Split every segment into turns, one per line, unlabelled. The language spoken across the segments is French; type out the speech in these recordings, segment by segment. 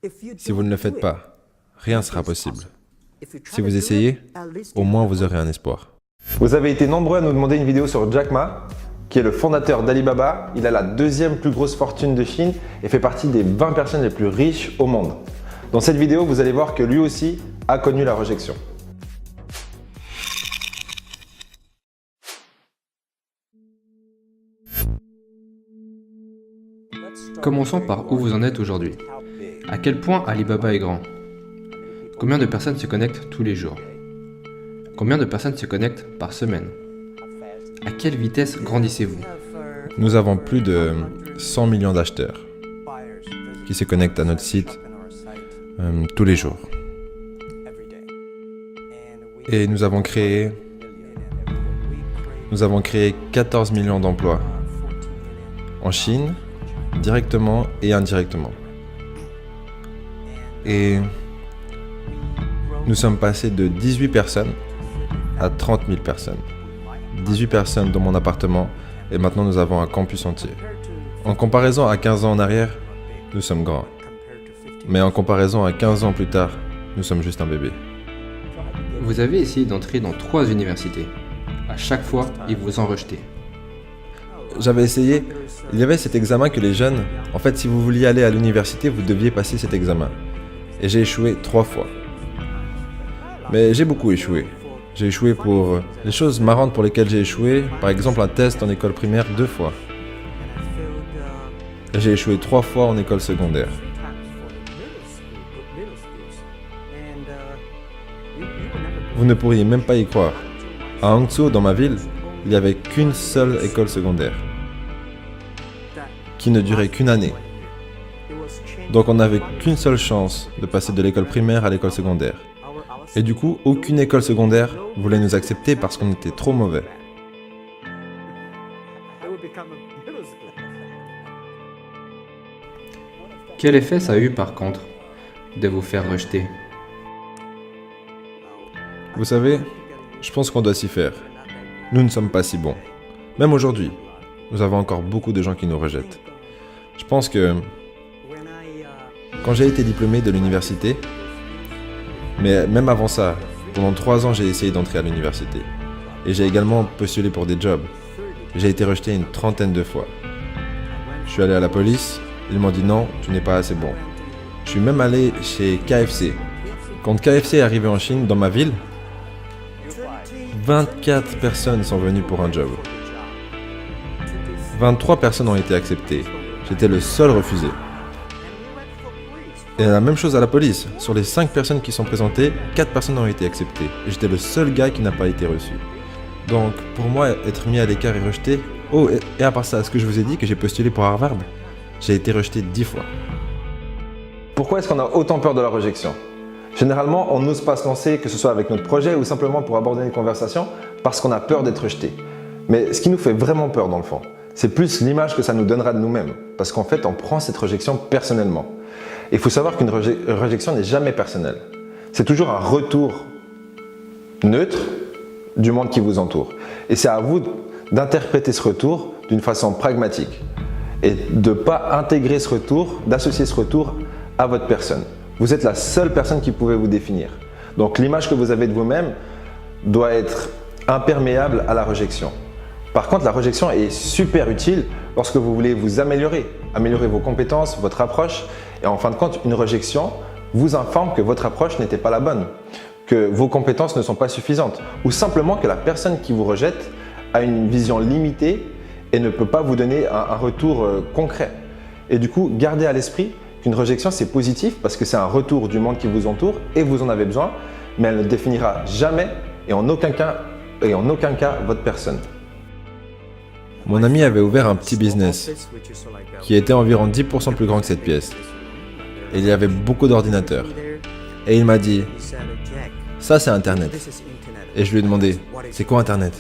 Si vous ne le faites pas, rien ne sera possible. Si vous essayez, au moins vous aurez un espoir.
Vous avez été nombreux à nous demander une vidéo sur Jack Ma, qui est le fondateur d'Alibaba. Il a la deuxième plus grosse fortune de Chine et fait partie des 20 personnes les plus riches au monde. Dans cette vidéo, vous allez voir que lui aussi a connu la rejection.
Commençons par où vous en êtes aujourd'hui. À quel point Alibaba est grand? Combien de personnes se connectent tous les jours? Combien de personnes se connectent par semaine? À quelle vitesse grandissez-vous?
Nous avons plus de 100 millions d'acheteurs qui se connectent à notre site tous les jours. Et nous avons créé 14 millions d'emplois en Chine, directement et indirectement. Et nous sommes passés de 18 personnes à 30 000 personnes. 18 personnes dans mon appartement et maintenant nous avons un campus entier. En comparaison à 15 ans en arrière, nous sommes grands. Mais en comparaison à 15 ans plus tard, nous sommes juste un bébé.
Vous avez essayé d'entrer dans 3 universités. À chaque fois, ils vous ont rejeté.
J'avais essayé, il y avait cet examen que les jeunes, en fait si vous vouliez aller à l'université, vous deviez passer cet examen. Et j'ai échoué 3 fois. Mais j'ai beaucoup échoué. J'ai échoué pour les choses marrantes pour lesquelles j'ai échoué, par exemple un test en école primaire 2 fois. Et j'ai échoué 3 fois en école secondaire. Vous ne pourriez même pas y croire. À Hangzhou, dans ma ville, il n'y avait qu'une seule école secondaire, qui ne durait qu'une année. Donc on n'avait qu'une seule chance de passer de l'école primaire à l'école secondaire. Et du coup, aucune école secondaire voulait nous accepter parce qu'on était trop mauvais.
Quel effet ça a eu par contre de vous faire rejeter?
Vous savez, je pense qu'on doit s'y faire. Nous ne sommes pas si bons. Même aujourd'hui, nous avons encore beaucoup de gens qui nous rejettent. Je pense que quand j'ai été diplômé de l'université, mais même avant ça, pendant 3 ans, j'ai essayé d'entrer à l'université. Et j'ai également postulé pour des jobs. J'ai été rejeté une 30aine de fois. Je suis allé à la police, ils m'ont dit non, tu n'es pas assez bon. Je suis même allé chez KFC. Quand KFC est arrivé en Chine, dans ma ville, 24 personnes sont venues pour un job. 23 personnes ont été acceptées. J'étais le seul refusé. Et la même chose à la police. Sur les 5 personnes qui sont présentées, 4 personnes ont été acceptées. Et j'étais le seul gars qui n'a pas été reçu. Donc, pour moi, être mis à l'écart et rejeté... Oh, et à part ça, est-ce que je vous ai dit que j'ai postulé pour Harvard? J'ai été rejeté 10 fois.
Pourquoi est-ce qu'on a autant peur de la rejection? Généralement, on n'ose pas se lancer, que ce soit avec notre projet ou simplement pour aborder une conversation, parce qu'on a peur d'être rejeté. Mais ce qui nous fait vraiment peur dans le fond, c'est plus l'image que ça nous donnera de nous-mêmes. Parce qu'en fait, on prend cette rejection personnellement. Il faut savoir qu'une rejection n'est jamais personnelle. C'est toujours un retour neutre du monde qui vous entoure. Et c'est à vous d'interpréter ce retour d'une façon pragmatique et de ne pas intégrer ce retour, d'associer ce retour à votre personne. Vous êtes la seule personne qui pouvait vous définir. Donc l'image que vous avez de vous-même doit être imperméable à la rejection. Par contre, la rejection est super utile lorsque vous voulez vous améliorer vos compétences, votre approche. Et en fin de compte, une rejection vous informe que votre approche n'était pas la bonne, que vos compétences ne sont pas suffisantes, ou simplement que la personne qui vous rejette a une vision limitée et ne peut pas vous donner un retour concret. Et du coup, gardez à l'esprit qu'une rejection, c'est positif parce que c'est un retour du monde qui vous entoure et vous en avez besoin, mais elle ne définira jamais et en aucun cas votre personne.
Mon ami avait ouvert un petit business qui était environ 10% plus grand que cette pièce. Et il y avait beaucoup d'ordinateurs. Et il m'a dit, ça c'est Internet. Et je lui ai demandé, c'est quoi Internet?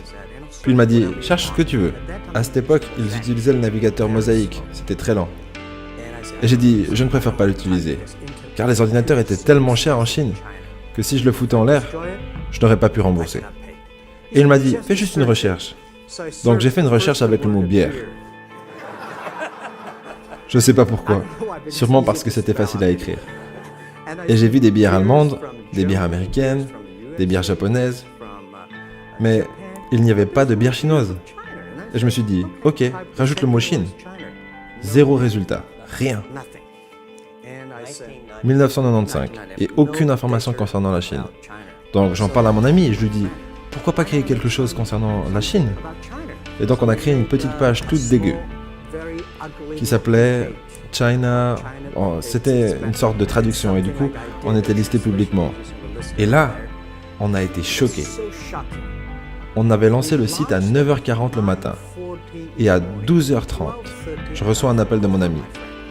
Puis il m'a dit, cherche ce que tu veux. À cette époque, ils utilisaient le navigateur Mosaïque, c'était très lent. Et j'ai dit, je ne préfère pas l'utiliser, car les ordinateurs étaient tellement chers en Chine que si je le foutais en l'air, je n'aurais pas pu rembourser. Et il m'a dit, fais juste une recherche. Donc j'ai fait une recherche avec le mot bière. Je sais pas pourquoi, sûrement parce que c'était facile à écrire. Et j'ai vu des bières allemandes, des bières américaines, des bières japonaises, mais il n'y avait pas de bière chinoise. Et je me suis dit, ok, rajoute le mot Chine. Zéro résultat, rien. 1995, et aucune information concernant la Chine. Donc j'en parle à mon ami et je lui dis, pourquoi pas créer quelque chose concernant la Chine? Et donc on a créé une petite page toute dégueu, qui s'appelait China. C'était une sorte de traduction et du coup, on était listé publiquement. Et là, on a été choqués. On avait lancé le site à 9h40 le matin. Et à 12h30, je reçois un appel de mon ami.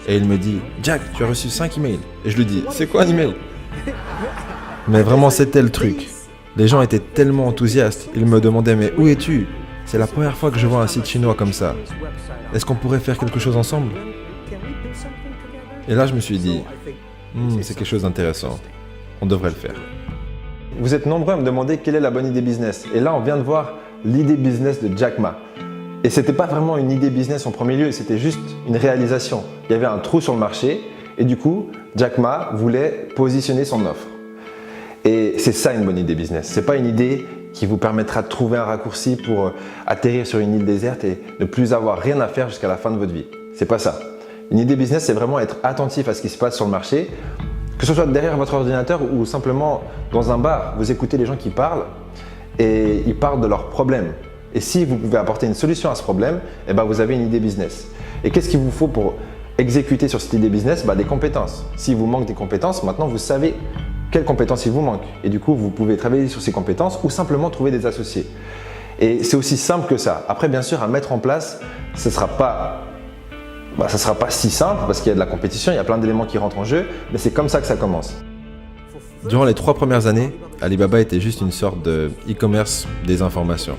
Et il me dit, Jack, tu as reçu 5 emails. Et je lui dis, c'est quoi un email? Mais vraiment, c'était le truc. Les gens étaient tellement enthousiastes. Ils me demandaient, mais où es-tu? C'est la première fois que je vois un site chinois comme ça. Est-ce qu'on pourrait faire quelque chose ensemble? Et là, je me suis dit, c'est quelque chose d'intéressant. On devrait le faire.
Vous êtes nombreux à me demander quelle est la bonne idée business. Et là, on vient de voir l'idée business de Jack Ma. Et c'était pas vraiment une idée business en premier lieu, c'était juste une réalisation. Il y avait un trou sur le marché et du coup, Jack Ma voulait positionner son offre. Et c'est ça une bonne idée business. C'est pas une idée qui vous permettra de trouver un raccourci pour atterrir sur une île déserte et ne plus avoir rien à faire jusqu'à la fin de votre vie. C'est pas ça. Une idée business, c'est vraiment être attentif à ce qui se passe sur le marché, que ce soit derrière votre ordinateur ou simplement dans un bar. Vous écoutez les gens qui parlent et ils parlent de leurs problèmes. Et si vous pouvez apporter une solution à ce problème, eh ben vous avez une idée business. Et qu'est-ce qu'il vous faut pour exécuter sur cette idée business? Des compétences. S'il vous manque des compétences, maintenant vous savez quelles compétences il vous manque. Et du coup, vous pouvez travailler sur ces compétences ou simplement trouver des associés. Et c'est aussi simple que ça. Après, bien sûr, à mettre en place, ce ne sera pas si simple parce qu'il y a de la compétition, il y a plein d'éléments qui rentrent en jeu, mais c'est comme ça que ça commence.
Durant les 3 premières années, Alibaba était juste une sorte de e-commerce des informations.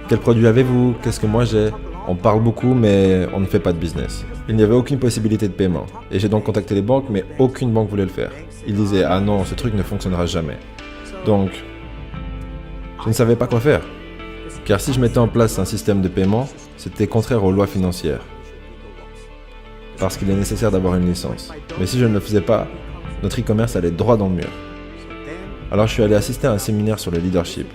Quel produit avez-vous? Qu'est-ce que moi j'ai? On parle beaucoup, mais on ne fait pas de business. Il n'y avait aucune possibilité de paiement. Et j'ai donc contacté les banques, mais aucune banque voulait le faire. Ils disaient, ah non, ce truc ne fonctionnera jamais. Donc, je ne savais pas quoi faire. Car si je mettais en place un système de paiement, c'était contraire aux lois financières. Parce qu'il est nécessaire d'avoir une licence. Mais si je ne le faisais pas, notre e-commerce allait droit dans le mur. Alors je suis allé assister à un séminaire sur le leadership.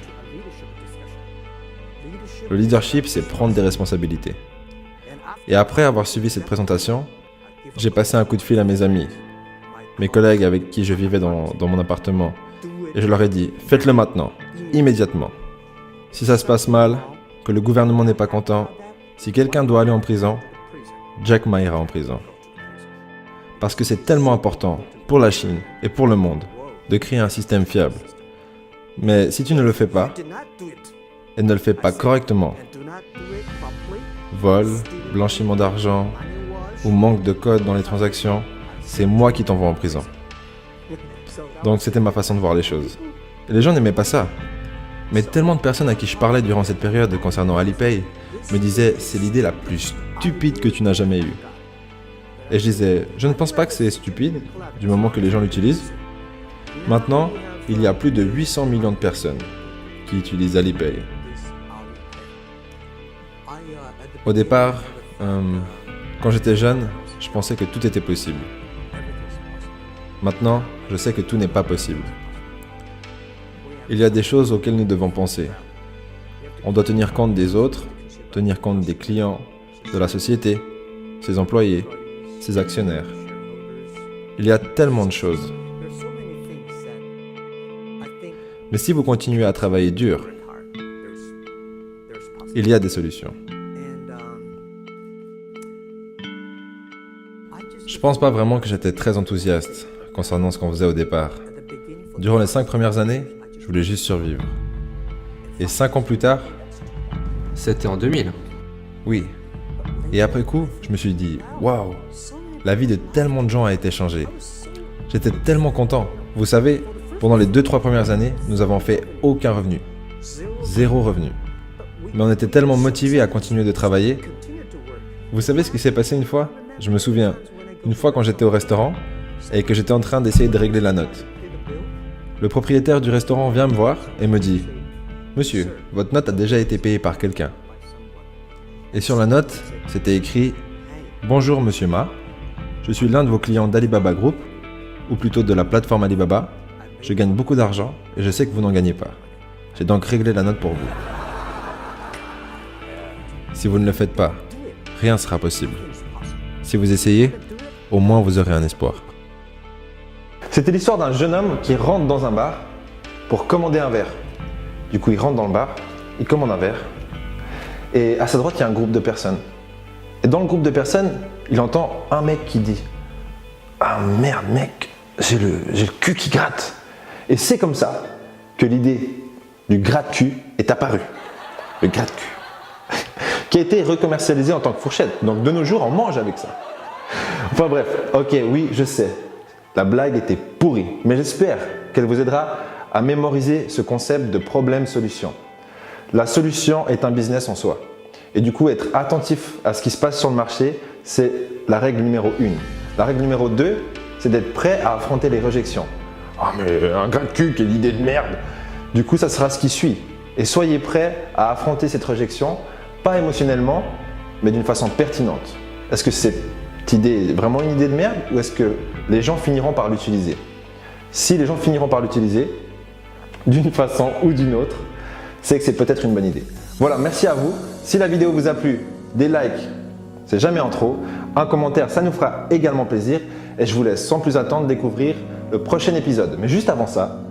Le leadership, c'est prendre des responsabilités. Et après avoir suivi cette présentation, j'ai passé un coup de fil à mes amis, mes collègues avec qui je vivais dans mon appartement, et je leur ai dit, faites-le maintenant, immédiatement. Si ça se passe mal, que le gouvernement n'est pas content, si quelqu'un doit aller en prison, Jack Ma ira en prison. Parce que c'est tellement important pour la Chine et pour le monde de créer un système fiable. Mais si tu ne le fais pas, et ne le fais pas correctement, vol, blanchiment d'argent ou manque de code dans les transactions, c'est moi qui t'envoie en prison. Donc c'était ma façon de voir les choses. Et les gens n'aimaient pas ça. Mais tellement de personnes à qui je parlais durant cette période concernant Alipay me disaient « c'est l'idée la plus stupide que tu n'as jamais eue ». Et je disais « je ne pense pas que c'est stupide, du moment que les gens l'utilisent ». Maintenant, il y a plus de 800 millions de personnes qui utilisent Alipay. Au départ, quand j'étais jeune, je pensais que tout était possible. Maintenant, je sais que tout n'est pas possible. Il y a des choses auxquelles nous devons penser. On doit tenir compte des autres, tenir compte des clients, de la société, ses employés, ses actionnaires. Il y a tellement de choses. Mais si vous continuez à travailler dur, il y a des solutions. Je pense pas vraiment que j'étais très enthousiaste concernant ce qu'on faisait au départ. Durant les 5 premières années, je voulais juste survivre. Et 5 ans plus tard,
C'était en 2000.
oui. Et après coup, je me suis dit, waouh, la vie de tellement de gens a été changée. J'étais tellement content. Vous savez, pendant les 2-3 premières années, nous avons fait aucun revenu. 0 revenu. Mais on était tellement motivés à continuer de travailler. Vous savez ce qui s'est passé une fois? Je me souviens, une fois quand j'étais au restaurant et que j'étais en train d'essayer de régler la note. Le propriétaire du restaurant vient me voir et me dit « Monsieur, votre note a déjà été payée par quelqu'un. » Et sur la note, c'était écrit « Bonjour Monsieur Ma, je suis l'un de vos clients d'Alibaba Group ou plutôt de la plateforme Alibaba, je gagne beaucoup d'argent et je sais que vous n'en gagnez pas. J'ai donc réglé la note pour vous. Si vous ne le faites pas, rien ne sera possible. Si vous essayez, au moins vous aurez un espoir.
C'était l'histoire d'un jeune homme qui rentre dans un bar pour commander un verre. Du coup, il rentre dans le bar, il commande un verre, et à sa droite, il y a un groupe de personnes. Et dans le groupe de personnes, il entend un mec qui dit « Ah merde mec, j'ai le cul qui gratte ». Et c'est comme ça que l'idée du gratte-cul est apparue. Le gratte-cul. Qui a été recommercialisé en tant que fourchette. Donc de nos jours, on mange avec ça. Enfin bref, ok, oui, je sais. La blague était pourrie, mais j'espère qu'elle vous aidera à mémoriser ce concept de problème-solution. La solution est un business en soi. Et du coup, être attentif à ce qui se passe sur le marché, c'est la règle numéro 1. La règle numéro 2, c'est d'être prêt à affronter les rejections. Ah mais un gratte-cul, quelle idée de merde! Du coup, ça sera ce qui suit. Et soyez prêt à affronter cette rejection, pas émotionnellement, mais d'une façon pertinente. Est-ce que cette idée est vraiment une idée de merde ou est-ce que les gens finiront par l'utiliser? Si les gens finiront par l'utiliser, d'une façon ou d'une autre, c'est que c'est peut-être une bonne idée. Voilà, merci à vous. Si la vidéo vous a plu, des likes, c'est jamais en trop. Un commentaire, ça nous fera également plaisir. Et je vous laisse sans plus attendre découvrir le prochain épisode. Mais juste avant ça,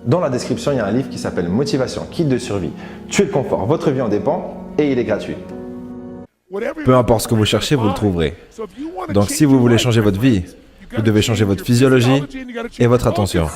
dans la description, il y a un livre qui s'appelle Motivation, kit de survie. Tuer le confort, votre vie en dépend et il est gratuit.
Peu importe ce que vous cherchez, vous le trouverez. Donc si vous voulez changer votre vie, vous devez changer votre physiologie et votre attention.